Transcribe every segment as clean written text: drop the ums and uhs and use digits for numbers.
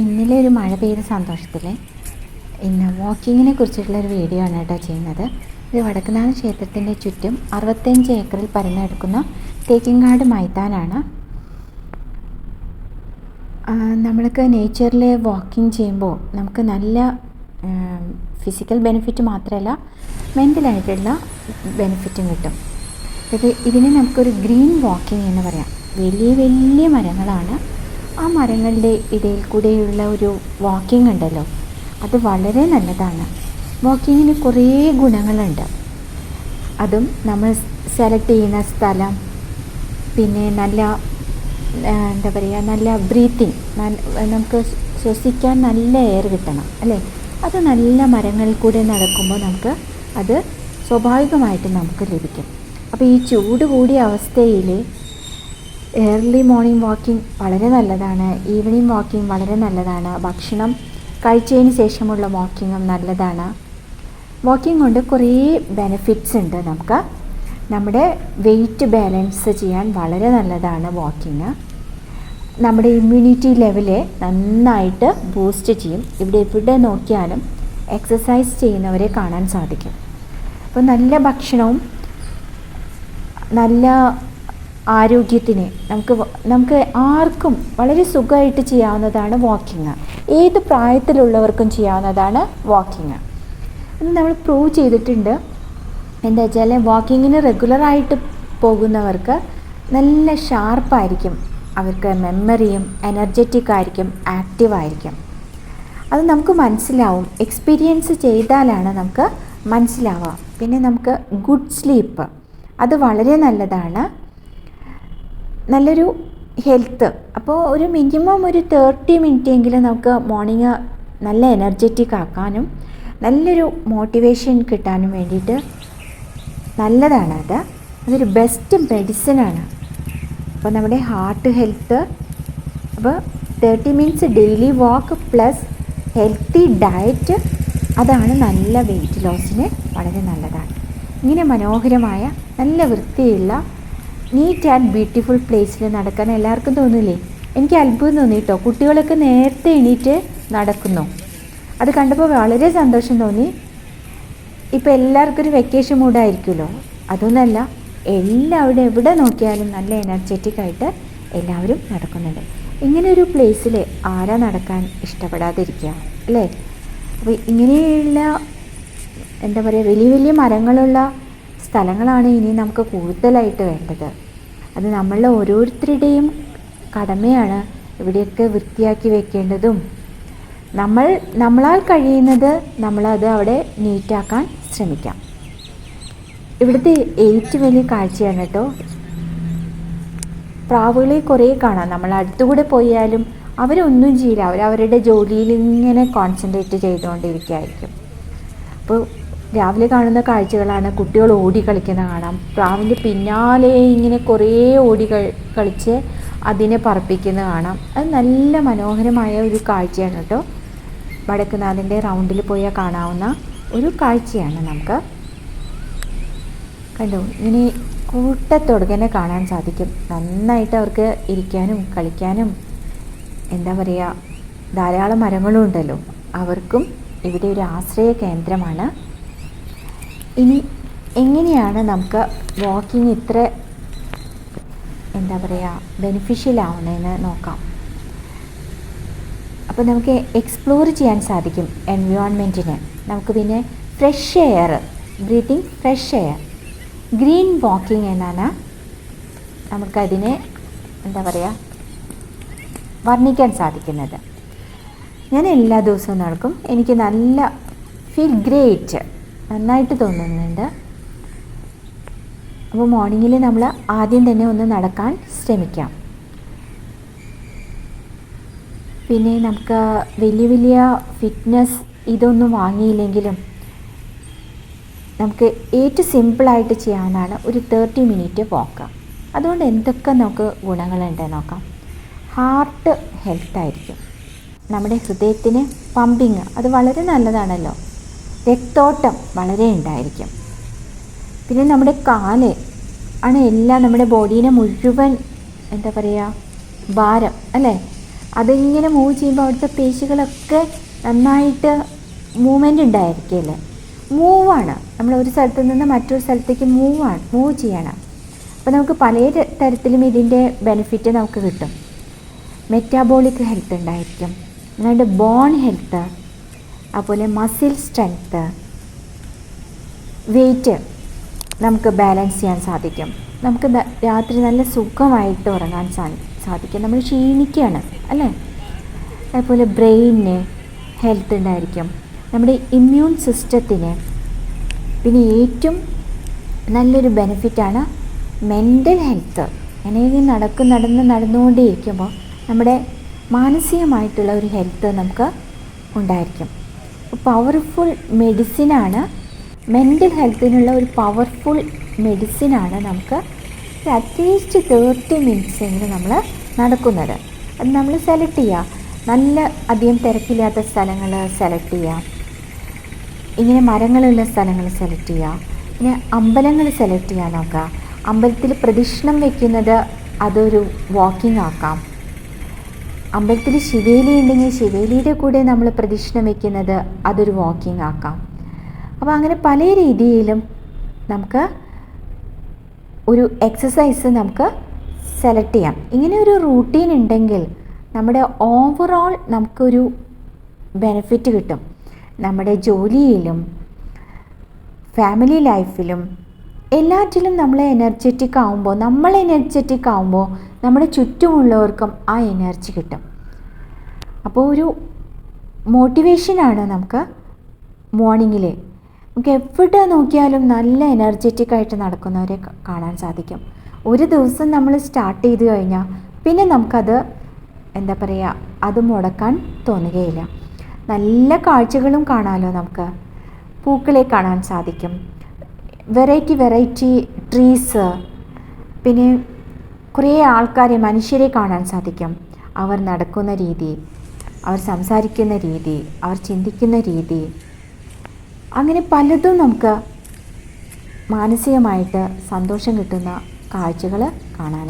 ഇന്നലെ ഒരു മഴ പെയ്ത സന്തോഷത്തിൽ ഇന്ന് വാക്കിങ്ങിനെ കുറിച്ചിട്ടുള്ളൊരു വീഡിയോ ആണ് കേട്ടോ ചെയ്യുന്നത്. ഇത് വടക്കുന്നാഥ ക്ഷേത്രത്തിൻ്റെ ചുറ്റും 65 ഏക്കറിൽ പരന്നെടുക്കുന്ന തേക്കിൻകാട് മൈതാനാണ്. നമ്മൾക്ക് നേച്ചറിൽ വാക്കിംഗ് ചെയ്യുമ്പോൾ നമുക്ക് നല്ല ഫിസിക്കൽ ബെനിഫിറ്റ് മാത്രമല്ല മെൻ്റലായിട്ടുള്ള ബെനിഫിറ്റും കിട്ടും. ഇതിനെ നമുക്കൊരു ഗ്രീൻ വാക്കിംഗ് എന്ന് പറയാം. വലിയ വലിയ മരങ്ങളാണ്. ആ മരങ്ങളുടെ ഇടയിൽ കൂടെയുള്ള ഒരു വാക്കിംഗ് ഉണ്ടല്ലോ, അത് വളരെ നല്ലതാണ്. വാക്കിങ്ങിന് കുറേ ഗുണങ്ങളുണ്ട്. അതും നമ്മൾ സെലക്ട് ചെയ്യുന്ന സ്ഥലം, പിന്നെ നല്ല എന്താ പറയുക, നല്ല ബ്രീത്തിങ്, നമുക്ക് ശ്വസിക്കാൻ നല്ല എയർ കിട്ടണം അല്ലേ. അത് നല്ല മരങ്ങളിൽ കൂടെ നടക്കുമ്പോൾ നമുക്ക് അത് സ്വാഭാവികമായിട്ട് നമുക്ക് ലഭിക്കും. അപ്പോൾ ഈ ചൂട് കൂടിയ അവസ്ഥയിൽ ഏർലി മോർണിംഗ് വാക്കിംഗ് വളരെ നല്ലതാണ്. ഈവനിങ് വാക്കിംഗ് വളരെ നല്ലതാണ്. ഭക്ഷണം കഴിച്ചതിന് ശേഷമുള്ള വാക്കിങ്ങും നല്ലതാണ്. വാക്കിംഗ് കൊണ്ട് കുറേ ബെനിഫിറ്റ്സ് ഉണ്ട്. നമുക്ക് നമ്മുടെ വെയിറ്റ് ബാലൻസ് ചെയ്യാൻ വളരെ നല്ലതാണ് വാക്കിങ്. നമ്മുടെ ഇമ്മ്യൂണിറ്റി ലെവല് നന്നായിട്ട് ബൂസ്റ്റ് ചെയ്യും. എവിടെ നോക്കിയാലും എക്സസൈസ് ചെയ്യുന്നവരെ കാണാൻ സാധിക്കും. അപ്പോൾ നല്ല ഭക്ഷണവും നല്ല ആരോഗ്യത്തിന് നമുക്ക് ആർക്കും വളരെ സുഖമായിട്ട് ചെയ്യാവുന്നതാണ് വാക്കിങ്. ഏത് പ്രായത്തിലുള്ളവർക്കും ചെയ്യാവുന്നതാണ് വാക്കിങ്. ഇത് നമ്മൾ പ്രൂവ് ചെയ്തിട്ടുണ്ട്. എന്താ വെച്ചാൽ വാക്കിങ്ങിന് റെഗുലറായിട്ട് പോകുന്നവർക്ക് നല്ല ഷാർപ്പായിരിക്കും, അവർക്ക് മെമ്മറിയും എനർജറ്റിക് ആയിരിക്കും, ആക്റ്റീവായിരിക്കും. അത് നമുക്ക് മനസ്സിലാവും. എക്സ്പീരിയൻസ് ചെയ്താലാണ് നമുക്ക് മനസ്സിലാവുക. പിന്നെ നമുക്ക് ഗുഡ് സ്ലീപ്പ്, അത് വളരെ നല്ലതാണ്. നല്ലൊരു ഹെൽത്ത്. അപ്പോൾ ഒരു മിനിമം ഒരു 30 മിനിറ്റെങ്കിലും നമുക്ക് മോർണിംഗ് നല്ല എനർജറ്റിക് ആക്കാനും നല്ലൊരു മോട്ടിവേഷൻ കിട്ടാനും വേണ്ടിയിട്ട് നല്ലതാണ്. അതൊരു ബെസ്റ്റ് മെഡിസിനാണ്. അപ്പോൾ നമ്മുടെ ഹാർട്ട് ഹെൽത്ത്, അപ്പോൾ 30 മിനിറ്റ്സ് ഡെയിലി വാക്ക് പ്ലസ് ഹെൽത്തി ഡയറ്റ്, അതാണ് നല്ല വെയിറ്റ് ലോസിന് വളരെ നല്ലതാണ്. ഇങ്ങനെ മനോഹരമായ നല്ല വൃത്തിയുള്ള നീറ്റ് ആൻഡ് ബ്യൂട്ടിഫുൾ പ്ലേസിൽ നടക്കാൻ എല്ലാവർക്കും തോന്നില്ലേ? എനിക്ക് അത്ഭുതം തോന്നി കേട്ടോ. കുട്ടികളൊക്കെ നേരത്തെ എണീറ്റ് നടക്കുന്നു. അത് കണ്ടപ്പോൾ വളരെ സന്തോഷം തോന്നി. ഇപ്പോൾ എല്ലാവർക്കും ഒരു വെക്കേഷൻ മൂഡായിരിക്കുമല്ലോ. അതൊന്നല്ല, എല്ലാവരും എവിടെ നോക്കിയാലും നല്ല എനർജറ്റിക് ആയിട്ട് എല്ലാവരും നടക്കുന്നുണ്ട്. ഇങ്ങനെയൊരു പ്ലേസിൽ ആരാ നടക്കാൻ ഇഷ്ടപ്പെടാതിരിക്കുക അല്ലേ? അപ്പോൾ ഇങ്ങനെയുള്ള എന്താ പറയുക, വലിയ വലിയ മരങ്ങളുള്ള സ്ഥലങ്ങളാണ് ഇനി നമുക്ക് കൂടുതലായിട്ട് വേണ്ടത്. അത് നമ്മളുടെ ഓരോരുത്തരുടെയും കടമയാണ് ഇവിടെയൊക്കെ വൃത്തിയാക്കി വെക്കേണ്ടതും. നമ്മളാൽ കഴിയുന്നത് നമ്മളത് അവിടെ നീറ്റാക്കാൻ ശ്രമിക്കാം. ഇവിടുത്തെ ഏറ്റവും വലിയ കാഴ്ചയാണ് കേട്ടോ. പ്രാവുകളെ കുറേ കാണാം. നമ്മൾ അടുത്തുകൂടെ പോയാലും അവരൊന്നും ചെയ്യില്ല. അവരവരുടെ ജോലിയിൽ ഇങ്ങനെ കോൺസെൻട്രേറ്റ് ചെയ്തുകൊണ്ടിരിക്കുകയായിരിക്കും. അപ്പോൾ രാവിലെ കാണുന്ന കാഴ്ചകളാണ്. കുട്ടികൾ ഓടി കളിക്കുന്ന കാണാം. പ്രാവിൻ്റെ പിന്നാലെ ഇങ്ങനെ കുറേ ഓടി കളിച്ച് അതിനെ പറപ്പിക്കുന്നത് കാണാം. അത് നല്ല മനോഹരമായ ഒരു കാഴ്ചയാണ് കേട്ടോ. വടക്കുന്നാഥൻ്റെ റൗണ്ടിൽ പോയാൽ കാണാവുന്ന ഒരു കാഴ്ചയാണ്. നമുക്ക് കണ്ടോ, ഇങ്ങനെ കൂട്ടത്തോടെ കാണാൻ സാധിക്കും. നന്നായിട്ട് അവർക്ക് ഇരിക്കാനും കളിക്കാനും എന്താ പറയുക, ധാരാളം മരങ്ങളും ഉണ്ടല്ലോ. അവർക്കും ഇവിടെ ഒരു ആശ്രയ കേന്ദ്രമാണ്. ഇനി എങ്ങനെയാണ് നമുക്ക് വാക്കിംഗ് ഇത്ര എന്താ പറയുക ബെനിഫിഷ്യൽ ആവുന്നതെന്ന് നോക്കാം. അപ്പോൾ നമുക്ക് എക്സ്പ്ലോർ ചെയ്യാൻ സാധിക്കും എൻവയോൺമെൻറ്റിനെ. നമുക്ക് പിന്നെ fresh air, breathing fresh air, green walking എന്നാണ് നമുക്കതിനെ എന്താ പറയുക വർണ്ണിക്കാൻ സാധിക്കുന്നത്. ഞാൻ എല്ലാ ദിവസവും നടക്കും. എനിക്ക് നല്ല ഫീൽ ഗ്രേറ്റ്, നന്നായിട്ട് തോന്നുന്നുണ്ട്. അപ്പോൾ മോർണിംഗിൽ നമ്മൾ ആദ്യം തന്നെ ഒന്ന് നടക്കാൻ ശ്രമിക്കാം. പിന്നെ നമുക്ക് വലിയ വലിയ ഫിറ്റ്നസ് ഇതൊന്നും വാങ്ങിയില്ലെങ്കിലും നമുക്ക് ഏറ്റവും സിമ്പിളായിട്ട് ചെയ്യാവുന്നതാണ് ഒരു 30 മിനിറ്റ് വാക്ക്. അതുകൊണ്ട് എന്തൊക്കെ നമുക്ക് ഗുണങ്ങളുണ്ട് നോക്കാം. ഹാർട്ട് ഹെൽത്തായിരിക്കും. നമ്മുടെ ഹൃദയത്തിന് പമ്പിങ് അത് വളരെ നല്ലതാണല്ലോ. രക്തോട്ടം വളരെ ഉണ്ടായിരിക്കും. പിന്നെ നമ്മുടെ കാല് ആണ് എല്ലാം നമ്മുടെ ബോഡീനെ മുഴുവൻ എന്താ പറയുക ഭാരം അല്ലേ. അതിങ്ങനെ മൂവ് ചെയ്യുമ്പോൾ അവിടുത്തെ പേശികളൊക്കെ നന്നായിട്ട് മൂവ്മെൻ്റ് ഉണ്ടായിരിക്കുകയല്ലേ. മൂവാണ്, നമ്മൾ ഒരു സ്ഥലത്ത് നിന്ന് മറ്റൊരു സ്ഥലത്തേക്ക് മൂവ് ചെയ്യണം. അപ്പോൾ നമുക്ക് പല തരത്തിലും ഇതിൻ്റെ ബെനിഫിറ്റ് നമുക്ക് കിട്ടും. മെറ്റാബോളിക് ഹെൽത്ത് ഉണ്ടായിരിക്കും, നിങ്ങളുടെ ബോൺ ഹെൽത്ത്, അതുപോലെ മസിൽ സ്ട്രെങ്ത്ത്, വെയിറ്റ് നമുക്ക് ബാലൻസ് ചെയ്യാൻ സാധിക്കും. നമുക്ക് രാത്രി നല്ല സുഖമായിട്ട് ഉറങ്ങാൻ സാധിക്കും. നമ്മൾ ക്ഷീണിക്കുകയാണ് അല്ലേ. അതുപോലെ ബ്രെയിനിന് ഹെൽത്ത് ഉണ്ടായിരിക്കും, നമ്മുടെ ഇമ്മ്യൂൺ സിസ്റ്റത്തിന്. പിന്നെ ഏറ്റവും നല്ലൊരു ബെനിഫിറ്റാണ് മെൻ്റൽ ഹെൽത്ത്. അങ്ങനെ നടന്നുകൊണ്ടേയിരിക്കുമ്പോൾ നമ്മുടെ മാനസികമായിട്ടുള്ള ഒരു ഹെൽത്ത് നമുക്ക് ഉണ്ടായിരിക്കും. പവർഫുൾ മെഡിസിനാണ് മെൻ്റൽ ഹെൽത്തിനുള്ള ഒരു പവർഫുൾ മെഡിസിനാണ് നമുക്ക് അറ്റ്ലീസ്റ്റ് 30 മിനിറ്റ്സെങ്കിലും നമ്മൾ നടക്കുന്നത്. അത് നമ്മൾ സെലക്ട് ചെയ്യുക, നല്ല അധികം തിരക്കില്ലാത്ത സ്ഥലങ്ങൾ സെലക്ട് ചെയ്യുക, ഇങ്ങനെ മരങ്ങളുള്ള സ്ഥലങ്ങൾ സെലക്ട് ചെയ്യുക, പിന്നെ അമ്പലങ്ങൾ സെലക്ട് ചെയ്യാൻ നോക്കുക. അമ്പലത്തിൽ പ്രദക്ഷിണം വയ്ക്കുന്നത് അതൊരു വാക്കിംഗ് ആക്കാം. അമ്പലത്തിൽ ശിവേലി ഉണ്ടെങ്കിൽ ശിവേലിയുടെ കൂടെ നമ്മൾ പ്രദക്ഷിണം വയ്ക്കുന്നത് അതൊരു വാക്കിംഗ് ആക്കാം. അപ്പോൾ അങ്ങനെ പല രീതിയിലും നമുക്ക് ഒരു എക്സസൈസ് നമുക്ക് സെലക്ട് ചെയ്യാം. ഇങ്ങനെ ഒരു റൂട്ടീൻ ഉണ്ടെങ്കിൽ നമ്മുടെ ഓവറോൾ നമുക്കൊരു ബെനിഫിറ്റ് കിട്ടും. നമ്മുടെ ജോലിയിലും ഫാമിലി ലൈഫിലും എല്ലാറ്റിലും നമ്മൾ എനർജറ്റിക് ആകുമ്പോൾ നമ്മുടെ ചുറ്റുമുള്ളവർക്കും ആ എനർജി കിട്ടും. അപ്പോൾ ഒരു മോട്ടിവേഷനാണ് നമുക്ക് മോർണിംഗിൽ. നമുക്ക് എവിടെ നോക്കിയാലും നല്ല എനർജറ്റിക് ആയിട്ട് നടക്കുന്നവരെ കാണാൻ സാധിക്കും. ഒരു ദിവസം നമ്മൾ സ്റ്റാർട്ട് ചെയ്ത് കഴിഞ്ഞാൽ പിന്നെ നമുക്കത് എന്താ പറയുക, അത് മുടക്കാൻ തോന്നുകയില്ല. നല്ല കാഴ്ചകളും കാണാമല്ലോ. നമുക്ക് പൂക്കളെ കാണാൻ സാധിക്കും, വെറൈറ്റി ട്രീസ്, പിന്നെ കുറേ ആൾക്കാരെ, മനുഷ്യരെ കാണാൻ സാധിക്കും. അവർ നടക്കുന്ന രീതി, അവർ സംസാരിക്കുന്ന രീതി, അവർ ചിന്തിക്കുന്ന രീതി, അങ്ങനെ പലതും നമുക്ക് മാനസികമായിട്ട് സന്തോഷം കിട്ടുന്ന കാഴ്ചകൾ കാണാൻ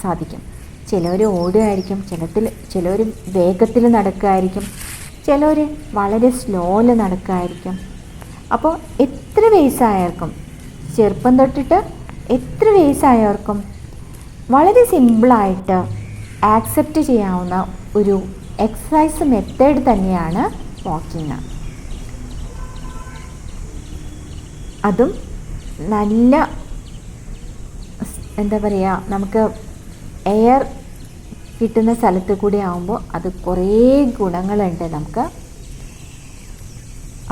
സാധിക്കും. ചിലർ ഓടുകയായിരിക്കും, ചിലർ വേഗത്തിൽ നടക്കുകയായിരിക്കും, ചിലർ വളരെ സ്ലോയിൽ നടക്കുകയായിരിക്കും. അപ്പോൾ എത്ര വയസ്സായവർക്കും, ചെറുപ്പം തൊട്ടിട്ട് എത്ര വയസ്സായവർക്കും വളരെ സിമ്പിളായിട്ട് ആക്സെപ്റ്റ് ചെയ്യാവുന്ന ഒരു എക്സസൈസ് മെത്തേഡ് തന്നെയാണ് വാക്കിങ്. അതും നല്ല എന്താ പറയുക, നമുക്ക് എയർ കിട്ടുന്ന സ്ഥലത്ത് കൂടി ആകുമ്പോൾ അത് കുറേ ഗുണങ്ങളുണ്ട് നമുക്ക്.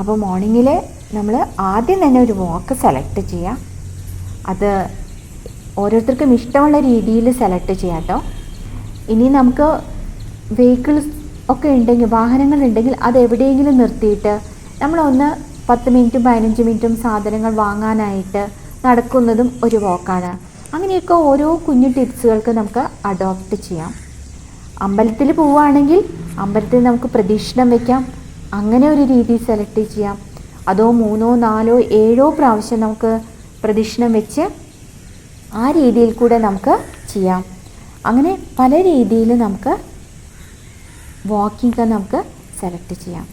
അപ്പോൾ മോർണിംഗിൽ നമ്മൾ ആദ്യം തന്നെ ഒരു വാക്ക് സെലക്ട് ചെയ്യാം. അത് ഓരോരുത്തർക്കും ഇഷ്ടമുള്ള രീതിയിൽ സെലക്ട് ചെയ്യാം കേട്ടോ. ഇനി നമുക്ക് വെഹിക്കിൾസ് ഒക്കെ ഉണ്ടെങ്കിൽ, വാഹനങ്ങളുണ്ടെങ്കിൽ അത് എവിടെയെങ്കിലും നിർത്തിയിട്ട് നമ്മളൊന്ന് 10 മിനിറ്റും 15 മിനിറ്റും സാധനങ്ങൾ വാങ്ങാനായിട്ട് നടക്കുന്നതും ഒരു വാക്കാണ്. അങ്ങനെയൊക്കെ ഓരോ കുഞ്ഞു ടിപ്സുകൾക്ക് നമുക്ക് അഡോപ്റ്റ് ചെയ്യാം. അമ്പലത്തിൽ പോവുകയാണെങ്കിൽ അമ്പലത്തിൽ നമുക്ക് പ്രദക്ഷിണം വയ്ക്കാം, അങ്ങനെ ഒരു രീതി സെലക്ട് ചെയ്യാം. അതോ 3, 4, 7 പ്രാവശ്യം നമുക്ക് പ്രദക്ഷിണം വെച്ച് ആ രീതിയിൽ കൂടെ നമുക്ക് ചെയ്യാം. അങ്ങനെ പല രീതിയിൽ നമുക്ക് വാക്കിംഗ് നമുക്ക് സെലക്ട് ചെയ്യാം.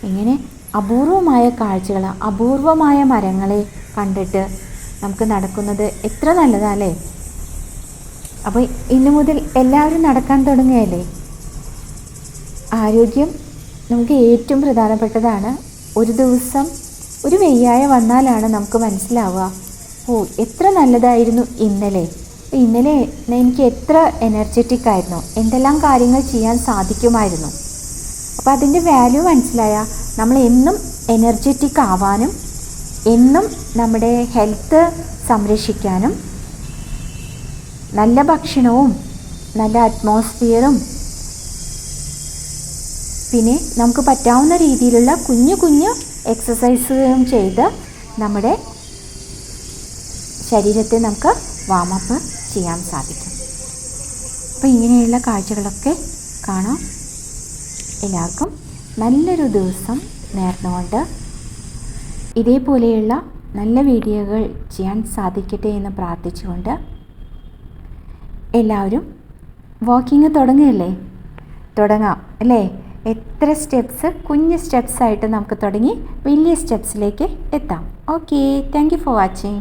ഇങ്ങനെ അപൂർവമായ കാഴ്ചകൾ, അപൂർവമായ മരങ്ങളെ കണ്ടിട്ട് നമുക്ക് നടക്കുന്നത് എത്ര നല്ലതല്ലേ. അപ്പോൾ ഇന്നു മുതൽ എല്ലാവരും നടക്കാൻ തുടങ്ങുകയല്ലേ. ആരോഗ്യം നമുക്ക് ഏറ്റവും പ്രധാനപ്പെട്ടതാണ്. ഒരു ദിവസം ഒരു വയ്യായ വന്നാലാണ് നമുക്ക് മനസ്സിലാവുക, ഓ എത്ര നല്ലതായിരുന്നു ഇന്നലെ എനിക്ക് എത്ര എനർജറ്റിക് ആയിരുന്നു, എന്തെല്ലാം കാര്യങ്ങൾ ചെയ്യാൻ സാധിക്കുമായിരുന്നു. അപ്പോൾ അതിൻ്റെ വാല്യൂ മനസ്സിലായാൽ നമ്മൾ എന്നും എനർജറ്റിക് ആവാനും എന്നും നമ്മുടെ ഹെൽത്ത് സംരക്ഷിക്കാനും നല്ല ഭക്ഷണവും നല്ല അറ്റ്മോസ്ഫിയറും പിന്നെ നമുക്ക് പറ്റാവുന്ന രീതിയിലുള്ള കുഞ്ഞു കുഞ്ഞു എക്സസൈസുകളും ചെയ്ത് നമ്മുടെ ശരീരത്തെ നമുക്ക് വാമപ്പ് ചെയ്യാൻ സാധിക്കും. അപ്പോൾ ഇങ്ങനെയുള്ള കാഴ്ചകളൊക്കെ കാണാം. എല്ലാവർക്കും നല്ലൊരു ദിവസം നേർന്നുകൊണ്ട് ഇതേപോലെയുള്ള നല്ല വീഡിയോകൾ ചെയ്യാൻ സാധിക്കട്ടെ എന്ന് പ്രാർത്ഥിച്ചുകൊണ്ട് എല്ലാവരും വാക്കിങ് തുടങ്ങുകയല്ലേ. തുടങ്ങാം അല്ലേ? എത്ര സ്റ്റെപ്സ്, കുഞ്ഞ് സ്റ്റെപ്സായിട്ട് നമുക്ക് തുടങ്ങി വലിയ സ്റ്റെപ്സിലേക്ക് എത്താം. Okay, thank you for watching.